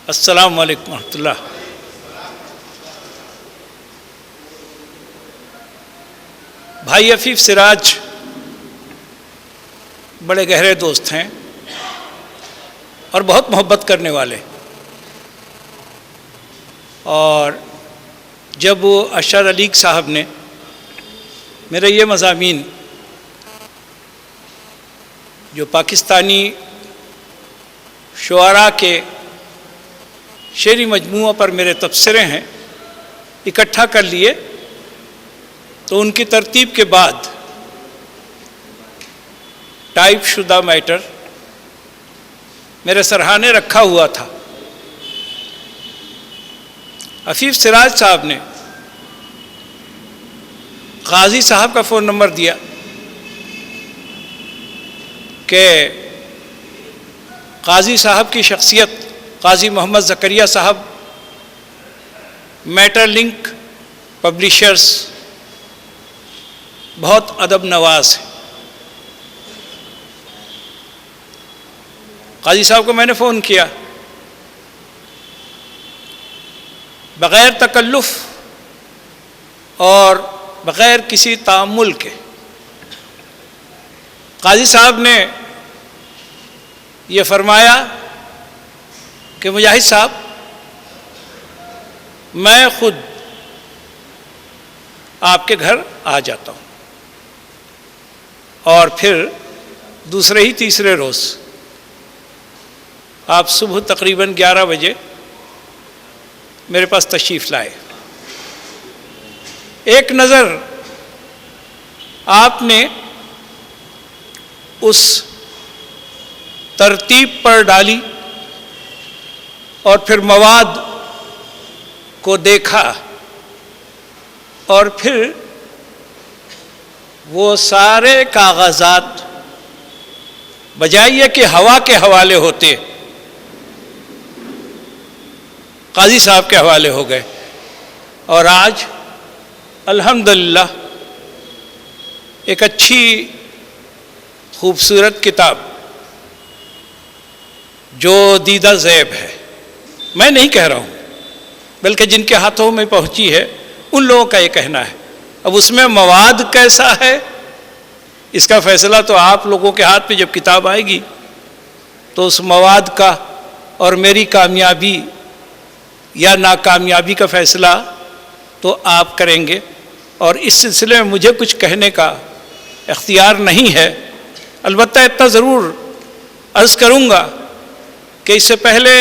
السلام علیکم ورحمۃ اللہ۔ بھائی عفیف سراج بڑے گہرے دوست ہیں اور بہت محبت کرنے والے، اور جب اشرف علی صاحب نے میرے یہ مضامین جو پاکستانی شعراء کے شعری مجموعہ پر میرے تبصرے ہیں اکٹھا کر لیے، تو ان کی ترتیب کے بعد ٹائپ شدہ میٹر میرے سرہانے رکھا ہوا تھا۔ عفیف سراج صاحب نے قاضی صاحب کا فون نمبر دیا کہ قاضی صاحب کی شخصیت قاضی محمد زکریا صاحب میٹر لنک پبلیشرز بہت ادب نواز ہیں۔ قاضی صاحب کو میں نے فون کیا، بغیر تکلف اور بغیر کسی تعامل کے قاضی صاحب نے یہ فرمایا کہ مجاہد صاحب، میں خود آپ کے گھر آ جاتا ہوں، اور پھر دوسرے ہی تیسرے روز آپ صبح تقریباً 11 بجے میرے پاس تشریف لائے۔ ایک نظر آپ نے اس ترتیب پر ڈالی اور پھر مواد کو دیکھا، اور پھر وہ سارے کاغذات بجائے یہ کہ ہوا کے حوالے ہوتے، قاضی صاحب کے حوالے ہو گئے، اور آج الحمدللہ ایک اچھی خوبصورت کتاب جو دیدہ زیب ہے، میں نہیں کہہ رہا ہوں بلکہ جن کے ہاتھوں میں پہنچی ہے ان لوگوں کا یہ کہنا ہے۔ اب اس میں مواد کیسا ہے اس کا فیصلہ تو آپ لوگوں کے ہاتھ میں جب کتاب آئے گی تو اس مواد کا اور میری کامیابی یا ناکامیابی کا فیصلہ تو آپ کریں گے، اور اس سلسلے میں مجھے کچھ کہنے کا اختیار نہیں ہے۔ البتہ اتنا ضرور عرض کروں گا کہ اس سے پہلے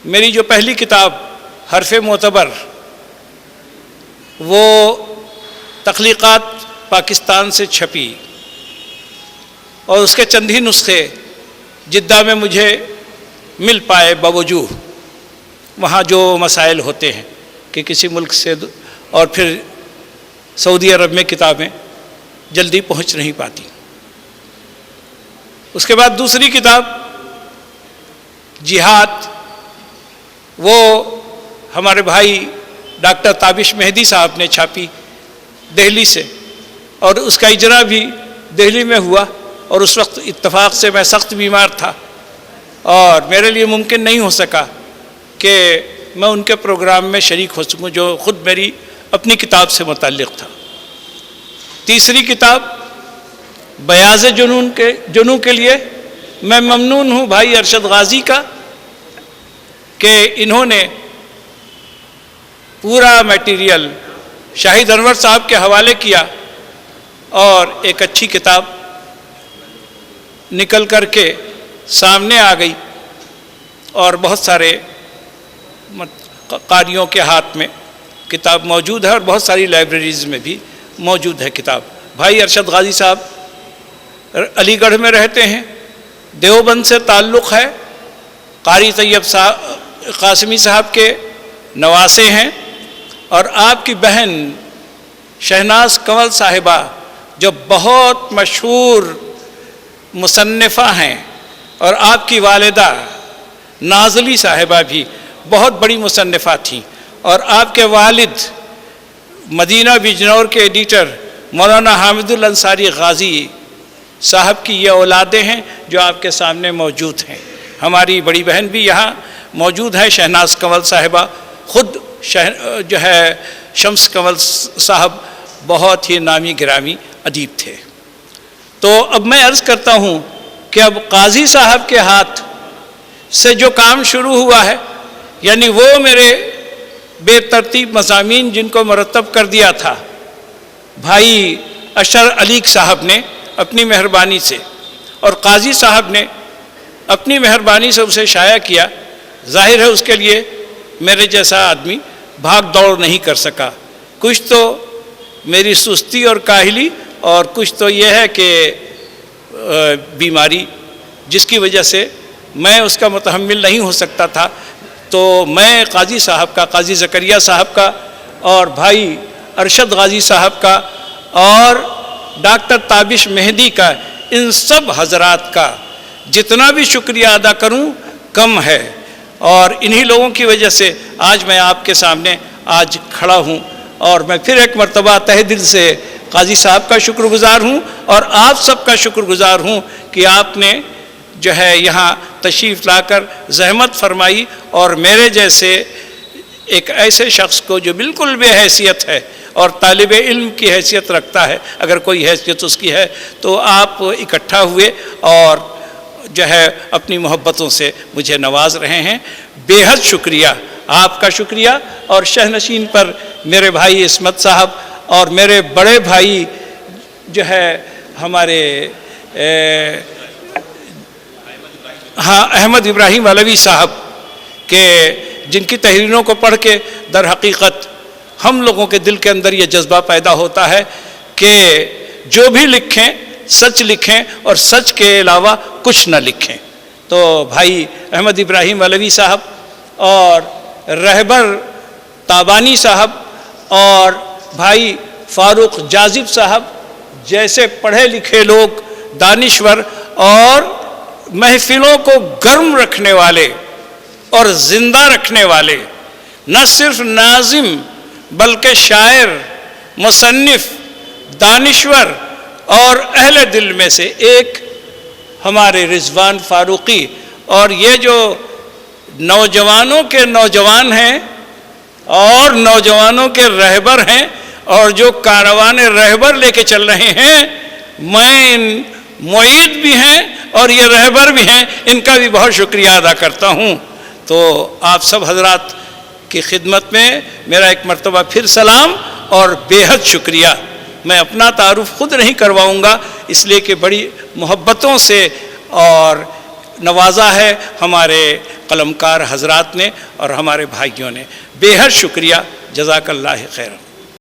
میری جو پہلی کتاب حرف معتبر، وہ تخلیقات پاکستان سے چھپی، اور اس کے چند ہی نسخے جدہ میں مجھے مل پائے، باوجود وہاں جو مسائل ہوتے ہیں کہ کسی ملک سے اور پھر سعودی عرب میں کتابیں جلدی پہنچ نہیں پاتی۔ اس کے بعد دوسری کتاب جہاد، وہ ہمارے بھائی ڈاکٹر تابش مہدی صاحب نے چھاپی دہلی سے، اور اس کا اجرا بھی دہلی میں ہوا، اور اس وقت اتفاق سے میں سخت بیمار تھا اور میرے لیے ممکن نہیں ہو سکا کہ میں ان کے پروگرام میں شریک ہو سکوں جو خود میری اپنی کتاب سے متعلق تھا۔ تیسری کتاب بیاض جنوں کے لیے میں ممنون ہوں بھائی ارشد غازی کا کہ انہوں نے پورا میٹیریل شاہد انور صاحب کے حوالے کیا، اور ایک اچھی کتاب نکل کر کے سامنے آ گئی، اور بہت سارے قاریوں کے ہاتھ میں کتاب موجود ہے، اور بہت ساری لائبریریز میں بھی موجود ہے کتاب۔ بھائی ارشد غازی صاحب علی گڑھ میں رہتے ہیں، دیوبند سے تعلق ہے، قاری طیب قاسمی صاحب کے نواسے ہیں، اور آپ کی بہن شہناز کنول صاحبہ جو بہت مشہور مصنفہ ہیں، اور آپ کی والدہ نازلی صاحبہ بھی بہت بڑی مصنفہ تھیں، اور آپ کے والد مدینہ بجنور کے ایڈیٹر مولانا حامد الانصاری غازی صاحب کی یہ اولادیں ہیں جو آپ کے سامنے موجود ہیں۔ ہماری بڑی بہن بھی یہاں موجود ہیں شہناز کنول صاحبہ، خود جو ہے شمس کنول صاحب بہت ہی نامی گرامی ادیب تھے۔ تو اب میں عرض کرتا ہوں کہ اب قاضی صاحب کے ہاتھ سے جو کام شروع ہوا ہے، یعنی وہ میرے بے ترتیب مضامین جن کو مرتب کر دیا تھا بھائی اشر علی صاحب نے اپنی مہربانی سے، اور قاضی صاحب نے اپنی مہربانی سے اسے شائع کیا، ظاہر ہے اس کے لیے میرے جیسا آدمی بھاگ دوڑ نہیں کر سکا، کچھ تو میری سستی اور کاہلی اور کچھ تو یہ ہے کہ بیماری، جس کی وجہ سے میں اس کا متحمل نہیں ہو سکتا تھا۔ تو میں قاضی صاحب کا، قاضی زکریا صاحب کا اور بھائی ارشد غازی صاحب کا اور ڈاکٹر تابش مہدی کا، ان سب حضرات کا جتنا بھی شکریہ ادا کروں کم ہے، اور انہی لوگوں کی وجہ سے آج میں آپ کے سامنے آج کھڑا ہوں، اور میں پھر ایک مرتبہ تہ دل سے قاضی صاحب کا شکر گزار ہوں اور آپ سب کا شکر گزار ہوں کہ آپ نے جو ہے یہاں تشریف لا کر زحمت فرمائی، اور میرے جیسے ایک ایسے شخص کو جو بالکل بے حیثیت ہے اور طالب علم کی حیثیت رکھتا ہے، اگر کوئی حیثیت اس کی ہے، تو آپ اکٹھا ہوئے اور جو ہے اپنی محبتوں سے مجھے نواز رہے ہیں۔ بے حد شکریہ، آپ کا شکریہ، اور شہنشین پر میرے بھائی عصمت صاحب اور میرے بڑے بھائی جو ہے ہمارے احمد ابراہیم علوی صاحب کے، جن کی تحریروں کو پڑھ کے در حقیقت ہم لوگوں کے دل کے اندر یہ جذبہ پیدا ہوتا ہے کہ جو بھی لکھیں سچ لکھیں اور سچ کے علاوہ کچھ نہ لکھیں۔ تو بھائی احمد ابراہیم علوی صاحب اور رہبر تابانی صاحب اور بھائی فاروق جاذب صاحب جیسے پڑھے لکھے لوگ، دانشور اور محفلوں کو گرم رکھنے والے اور زندہ رکھنے والے، نہ صرف ناظم بلکہ شاعر، مصنف، دانشور اور اہل دل میں سے ایک ہمارے رضوان فاروقی، اور یہ جو نوجوانوں کے نوجوان ہیں اور نوجوانوں کے رہبر ہیں اور جو کاروان رہبر لے کے چل رہے ہیں، میں ان معید بھی ہیں اور یہ رہبر بھی ہیں، ان کا بھی بہت شکریہ ادا کرتا ہوں۔ تو آپ سب حضرات کی خدمت میں میرا ایک مرتبہ پھر سلام اور بے حد شکریہ۔ میں اپنا تعارف خود نہیں کرواؤں گا، اس لیے کہ بڑی محبتوں سے اور نوازا ہے ہمارے قلمکار حضرات نے اور ہمارے بھائیوں نے۔ بے حد شکریہ، جزاک اللہ خیر۔